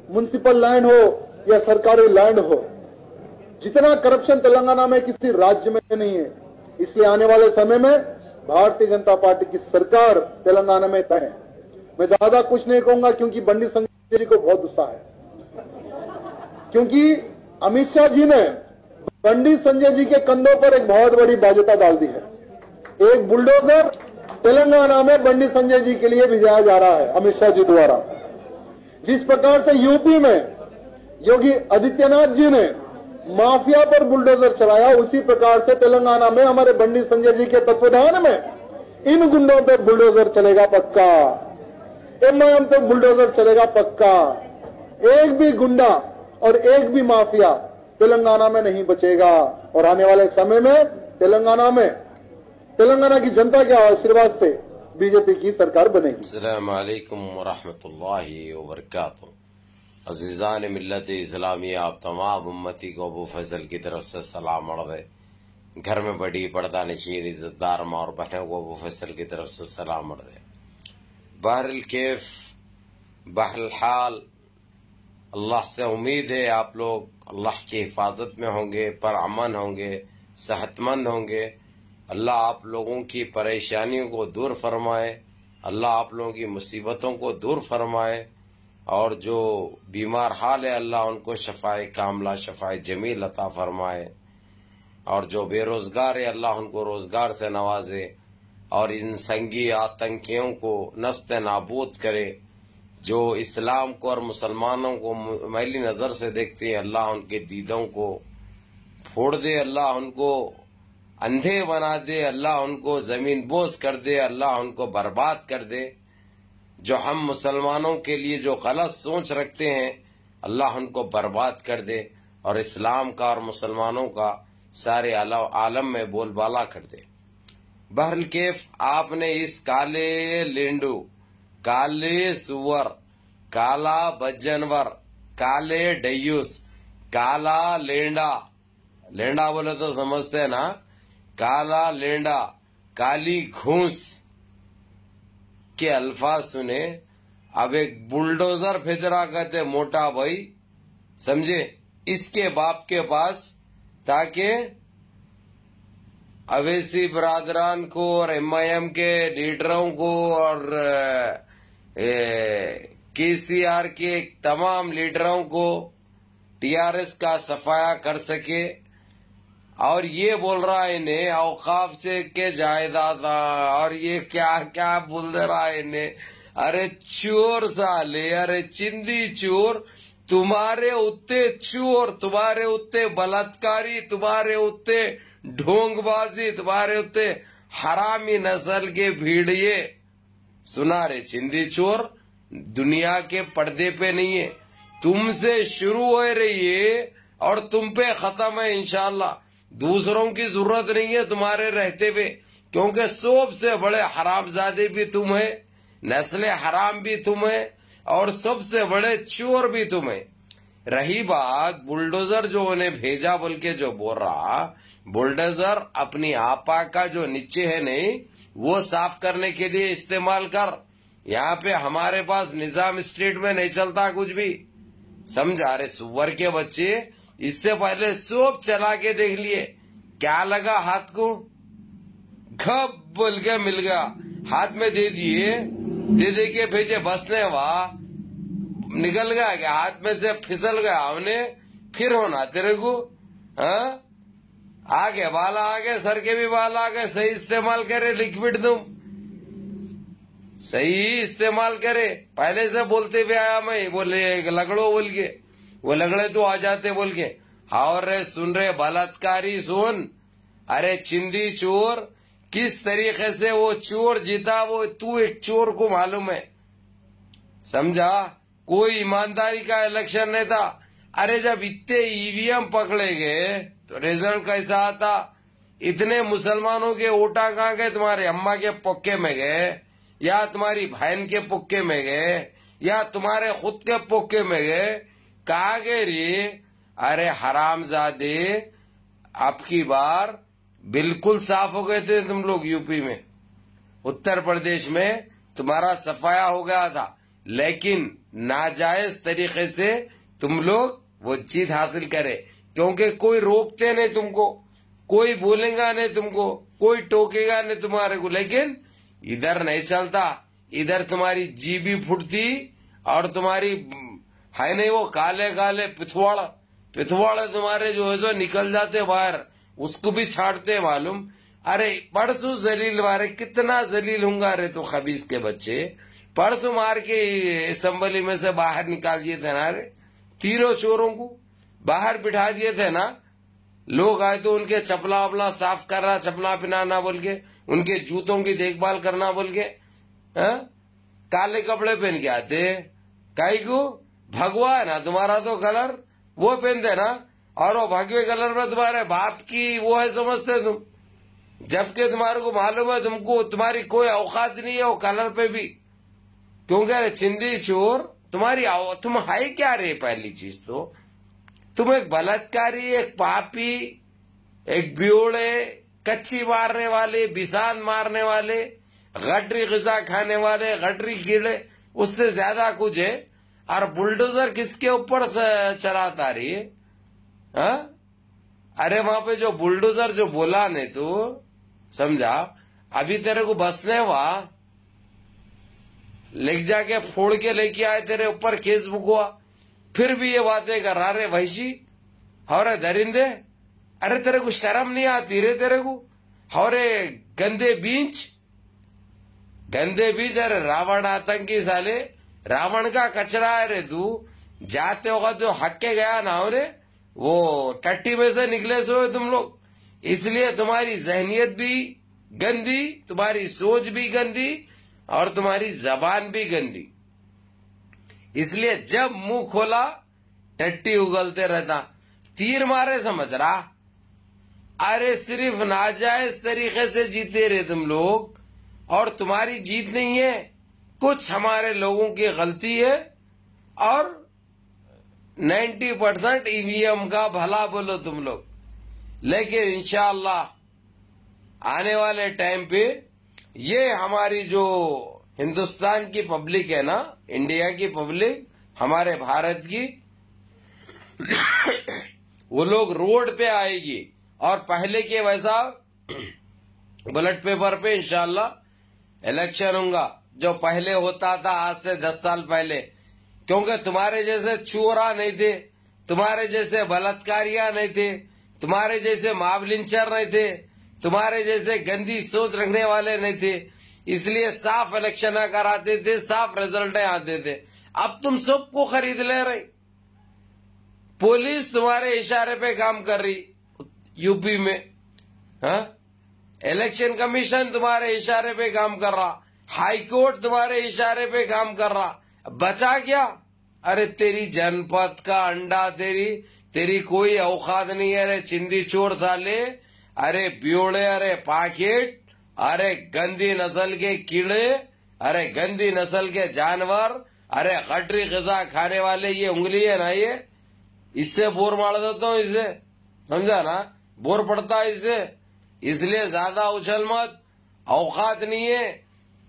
Municipal land हो या सरकारी लैंड हो, जितना करप्शन तेलंगाना में किसी राज्य में नहीं है। इसलिए आने वाले समय में भारतीय जनता पार्टी की सरकार तेलंगाना में तय है। मैं ज्यादा कुछ नहीं कहूंगा क्योंकि बंडी संजय जी को बहुत गुस्सा है, क्योंकि अमित शाह जी ने बंडी संजय जी के कंधों पर एक बहुत बड़ी बाध्यता डाल दी है। एक बुलडोजर तेलंगाना में बंडी संजय जी के लिए भिजाया जा रहा है अमित शाह जी द्वारा। जिस प्रकार से यूपी में योगी आदित्यनाथ जी ने माफिया पर बुलडोजर चलाया, उसी प्रकार से तेलंगाना में हमारे बंडी संजय जी के तत्वाधान में इन गुंडों पे बुलडोजर चलेगा पक्का, एमआईएम पे बुलडोजर चलेगा पक्का। एक भी गुंडा और एक भी माफिया तेलंगाना में नहीं बचेगा। और आने वाले समय में तेलंगाना की जनता के आशीर्वाद से बीजेपी की सरकार बनेगी। अस्सलाम वालेकुम वरहमतुल्लाहि वबरकातुहू। अजीजान मिल्लत इस्लामी, आप तमाम उम्मती को अबू फैसल की तरफ से सलाम अर्ज़। घर में बड़ी पर्दा नशीन इज्जतदार माँ और बहनों को अबू फैसल की तरफ से सलाम अर्ज़। बहरल कैफ बहरल हाल, अल्लाह से उम्मीद है आप लोग अल्लाह की हिफाजत में होंगे, पर अमन होंगे, सेहतमंद होंगे। अल्लाह आप लोगों की परेशानियों को दूर फरमाए, अल्लाह आप लोगों की मुसीबतों को दूर फरमाए, और जो बीमार हाल है अल्लाह उनको शफाए कामला शफाए जमील अता फरमाए, और जो बेरोजगार है अल्लाह उनको रोजगार से नवाजे, और इन संगी आतंकियों को नस्ते नाबूद करे। जो इस्लाम को और मुसलमानों को मैली नजर से देखते हैं अल्लाह उनके दीदों को फोड़ दे, अल्लाह उनको अंधे बना दे, अल्लाह उनको जमीन बोझ कर दे, अल्लाह उनको बर्बाद कर दे। जो हम मुसलमानों के लिए जो गलत सोच रखते हैं अल्लाह उनको बर्बाद कर दे, और इस्लाम का और मुसलमानों का सारे आलम में बोलबाला कर दे। बहरल कैफ, आपने इस काले लेंडू, काले सुअर, काला बज्जनवर, काले डयूस, काला लेंडा, लेंडा बोले तो समझते हैं ना, काला लेंडा, काली घूस के अल्फाज सुने। अब एक बुलडोजर भेज रहा कहते मोटा भाई, समझे, इसके बाप के पास, ताकि अवैसी बरादरान को और एमआईएम के लीडरों को और केसीआर के तमाम लीडरों को टीआरएस का सफाया कर सके। और ये बोल रहा है इन्हें औकाफ से के जायदाद, और ये क्या क्या बोल दे रहा है इन्हें। अरे चोर साले, अरे चिंदी चोर, तुम्हारे उत्ते चोर, तुम्हारे उत्ते बलात्कारी, तुम्हारे उत्ते ढोंगबाजी, तुम्हारे उत्ते हरामी नस्ल के भीड़िए। सुना रे चिंदी चोर, दुनिया के पर्दे पे नहीं है, तुमसे शुरू हो रही है और तुम पे खत्म है इंशाल्लाह। दूसरों की जरूरत नहीं है तुम्हारे रहते हुए, क्योंकि सबसे बड़े हरामजादे भी तुम है, नस्ले हराम भी तुम है, और सबसे बड़े चोर भी तुम है। रही बात बुलडोजर जो उन्हें भेजा बोल के जो बोल रहा, बुलडोजर अपनी आपा का जो नीचे है नहीं, वो साफ करने के लिए इस्तेमाल कर। यहाँ पे हमारे पास निजाम स्टेट में नहीं चलता कुछ भी, समझा रे सुअर के बच्चे। इससे पहले सब चला के देख लिए, क्या लगा हाथ को, घप बोल के मिल गया, हाथ में दे दिए, दे के भेजे, बसने वाह निकल गया, क्या हाथ में से फिसल गया उन्हें, फिर होना तेरे को। हाँ, आगे बाल आ गए, सर के भी बाल आ गए। सही इस्तेमाल करे लिक्विड, तुम सही इस्तेमाल करे। पहले से बोलते हुए आया मैं, बोले लगड़ो बोल के, वो लगड़े तो आ जाते बोल के। और रे सुन रहे बलात्कारी सुन, अरे चिंदी चोर, किस तरीके से वो चोर जीता, वो तू एक चोर को मालूम है, समझा। कोई ईमानदारी का इलेक्शन नहीं था। अरे जब इतने ईवीएम पकड़े गए तो रिजल्ट कैसा आता। इतने मुसलमानों के वोटा कहाँ गए, तुम्हारे अम्मा के पुक्के में गए, या तुम्हारी बहन के पुक्के में गए, या तुम्हारे खुद के पुक्के में गए, कहा गए रे। अरे हरामजादे, आपकी बार बिल्कुल साफ हो गए थे तुम लोग। यूपी में, उत्तर प्रदेश में तुम्हारा सफाया हो गया था। लेकिन नाजायज तरीके से तुम लोग वो जीत हासिल करे, क्योंकि कोई रोकते नहीं तुमको, कोई बोलेगा नहीं तुमको, कोई टोकेगा नहीं तुम्हारे को। लेकिन इधर नहीं चलता, इधर तुम्हारी जीभी फुटती और तुम्हारी है नहीं वो काले काले पिथवाड़ तुम्हारे जो है सो निकल जाते बाहर, उसको भी छाड़ते मालूम। अरे परसों जलील मारे, कितना जलील होंगे रे तो खबीस के बच्चे। परसों मार के असेंबली में से बाहर निकाल दिए थे ना रे, तीनों चोरों को बाहर बिठा दिए थे ना। लोग आए तो उनके चपला वपला साफ करना, चपला पिनाना बोल के, उनके जूतों की देखभाल करना बोल के, काले कपड़े पहन के आते। काई को भगवा है ना तुम्हारा तो कलर, वो पहनते ना, और वो भगवे कलर में तुम्हारे बाप की वो है समझते तुम, जबकि तुम्हारे को मालूम है तुमको तुम्हारी कोई औकात नहीं है वो कलर पे भी। क्योंकि चिंदी चोर तुम्हारी तुम है क्या रे? पहली चीज तो तुम एक बलात्कारी, एक पापी, एक ब्योड़े, कच्ची मारने वाले, बिसान मारने वाले, गटरी ग़िज़ा खाने वाले, गटरी कीड़े, उससे ज्यादा कुछ है। और बुलडोजर किसके ऊपर चलाता रही है? अरे वहां पे जो बुलडोजर जो बोला नहीं तू समझा, अभी तेरे को बसने हुआ लेके जाके फोड़ के लेके आए, तेरे ऊपर केस बुक हुआ, फिर भी ये बातें कर रहा रे भैशी हौरे दरिंदे। अरे तेरे को शर्म नहीं आती रे तेरे को? हौरे गंदे बीच, अरे रावण आतंकी साले, रावण का कचरा है रे तू। जाते होगा तो हक के गया ना हो रे, वो टट्टी में से निकले सो तुम लोग। इसलिए तुम्हारी जहनियत भी गंदी, तुम्हारी सोच भी गंदी, और तुम्हारी जबान भी गंदी। इसलिए जब मुंह खोला टट्टी उगलते रहता, तीर मारे समझ रहा। अरे सिर्फ नाजायज तरीके से जीते रहे तुम लोग, और तुम्हारी जीत नहीं है, कुछ हमारे लोगों की गलती है, और 90% ईवीएम का भला बोलो तुम लोग। लेकिन इंशाअल्लाह आने वाले टाइम पे ये हमारी जो हिंदुस्तान की पब्लिक है ना, इंडिया की पब्लिक, हमारे भारत की, वो लोग रोड पे आएगी, और पहले के वैसा बैलेट पेपर पे इंशाअल्लाह इलेक्शन होगा जो पहले होता था आज से 10 साल पहले। क्योंकि तुम्हारे जैसे चोरा नहीं थे, तुम्हारे जैसे बलात्कारिया नहीं थे, तुम्हारे जैसे मावलिंचर नहीं थे, तुम्हारे जैसे गंदी सोच रखने वाले नहीं थे। इसलिए साफ इलेक्शन कराते थे, साफ रिजल्ट आते थे। अब तुम सबको खरीद ले रहे, पुलिस तुम्हारे इशारे पे काम कर रही यूपी में, इलेक्शन कमीशन तुम्हारे इशारे पे काम कर रहा, हाई कोर्ट तुम्हारे इशारे पे काम कर रहा। बचा क्या? अरे तेरी जनपद का अंडा, तेरी कोई औकात नहीं है रे चिंदी चोर साले। अरे ब्योड़े, अरे पाकिट, अरे गंदी नस्ल के कीड़े, अरे गंदी नस्ल के जानवर, अरे गटरी ग़िज़ा खाने वाले, ये उंगली है ना, ये इससे बोर मार देता हूं, इससे समझा ना, बोर पड़ता है इससे। इसलिए ज्यादा उछल मत, औकात नहीं है,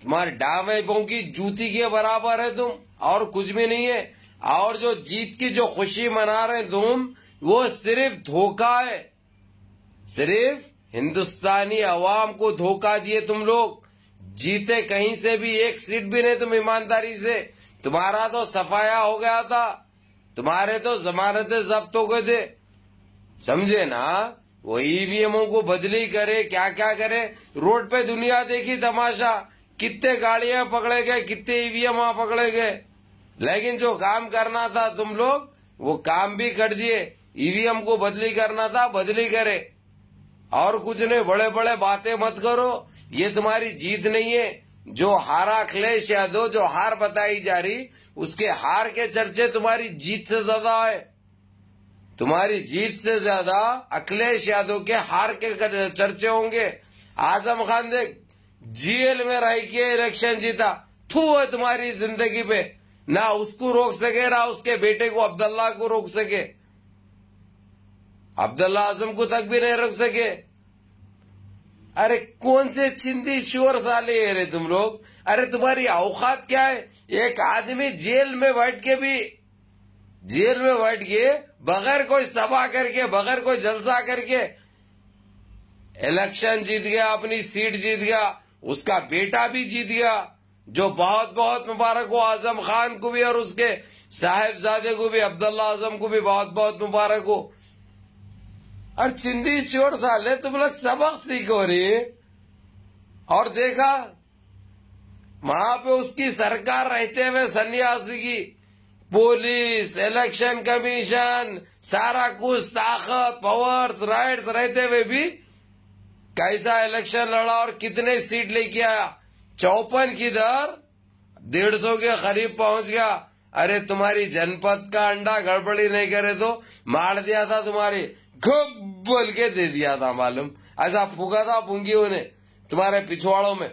तुम्हारे डावे की जूती के बराबर है तुम, और कुछ भी नहीं है। और जो जीत की जो खुशी मना रहे तुम, वो सिर्फ धोखा है, सिर्फ हिंदुस्तानी अवाम को धोखा दिए तुम लोग। जीते कहीं से भी एक सीट भी नहीं तुम ईमानदारी से। तुम्हारा तो सफाया हो गया था, तुम्हारे तो जमानतें जब्त हो गए थे, समझे ना। वो ईवीएमओ को बदली करे, क्या क्या करे, रोड पे दुनिया देखी तमाशा, कितने गाड़ियां पकड़े गए, कितने ईवीएम पकड़े गए। लेकिन जो काम करना था तुम लोग, वो काम भी कर दिए। ईवीएम को बदली करना था, बदली करे, और कुछ नहीं। बड़े बड़े बातें मत करो, ये तुम्हारी जीत नहीं है। जो हारा अखिलेश यादव, जो हार बताई जा रही, उसके हार के चर्चे तुम्हारी जीत से ज्यादा है। तुम्हारी जीत से ज्यादा अखिलेश यादव के हार के चर्चे होंगे। आजम खान देख, जेल में रह के इलेक्शन जीता, थू है तुम्हारी जिंदगी पे, ना उसको रोक सके, ना उसके बेटे को अब्दुल्ला को रोक सके, अब्दुल्ला आजम को तक भी नहीं रोक सके। अरे कौन से चिंदी चोर साले है रे तुम लोग? अरे तुम्हारी औकात क्या है? एक आदमी जेल में बैठ के बगैर कोई सभा करके, बगैर कोई जलसा करके इलेक्शन जीत गया, अपनी सीट जीत गया, उसका बेटा भी जीत गया, जो बहुत बहुत मुबारक हो। आजम खान को भी और उसके साहिबजादे को भी, अब्दुल्ला आजम को भी बहुत बहुत मुबारक हो। और चिंदी चोर साले तुम लोग सबक सीखो रे। और देखा वहां पे उसकी सरकार रहते हुए सन्यासी की पुलिस, इलेक्शन कमीशन, सारा कुछ ताकत, पावर्स, राइट्स रहते हुए भी कैसा इलेक्शन लड़ा और कितने सीट लेके आया? 54 किधर 150 के करीब पहुंच गया। अरे तुम्हारी जनपद का अंडा गड़बड़ी नहीं करे तो मार दिया था, तुम्हारी घुप बोल के दे दिया था, मालूम? ऐसा फूका था पूंगी उन्हें तुम्हारे पिछवाड़ों में,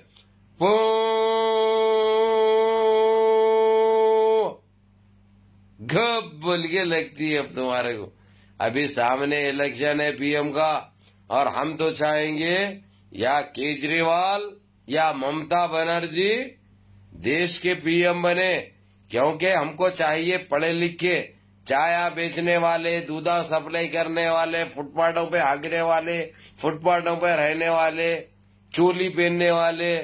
घप बोल के लगती है अब तुम्हारे को। अभी सामने इलेक्शन है पीएम का, और हम तो चाहेंगे या केजरीवाल या ममता बनर्जी देश के पीएम बने, क्योंकि हमको चाहिए पढ़े लिखे, चाया बेचने वाले, दूधा सप्लाई करने वाले, फुटपाथों पे हागने वाले, फुटपाथों पे रहने वाले, चोली पहनने वाले,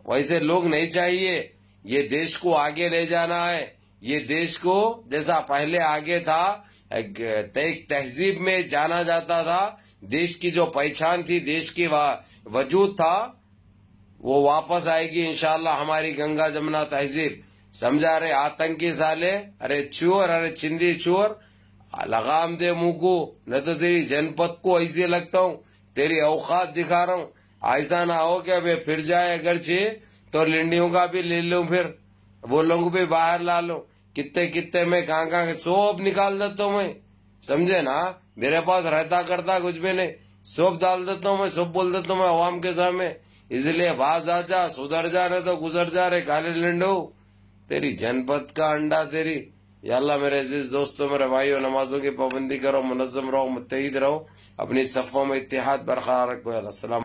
वैसे लोग नहीं चाहिए। ये देश को आगे ले जाना है। ये देश को जैसा पहले आगे था, एक तहजीब में जाना जाता था, देश की जो पहचान थी, देश की वजूद था, वो वापस आएगी इंशाल्लाह हमारी गंगा जमुना तहजीब। समझा रहे आतंकी साले? अरे चोर, अरे चिंदी चोर, लगाम दे मुंह को, न तो तेरी जनपद को ऐसे लगता हूँ, तेरी औकात दिखा रहा हूँ। ऐसा ना हो कि वे फिर जाए अगरचे तो लिंडियों का भी ले लूं, फिर वो लोग भी बाहर ला लो। कितने कितने में कहाँ सब निकाल देता हूँ मैं, समझे ना? मेरे पास रहता करता कुछ भी नहीं, सब डाल देता हूँ मैं, सब बोल देता हूँ मैं अवाम के सामने। इसलिए बाज आ जा, सुधर जा रहे तो गुजर जा रहे काले लिंडो, तेरी जनपद का अंडा तेरी। या अल्लाह मेरे अजीज दोस्तों, मेरे भाइयों, नमाजों की पाबंदी करो, मुनज़्ज़म रहो, मुत्तहिद रहो, अपनी सफ़ों में इत्तेहाद बरकरार रखो। अस्सलाम।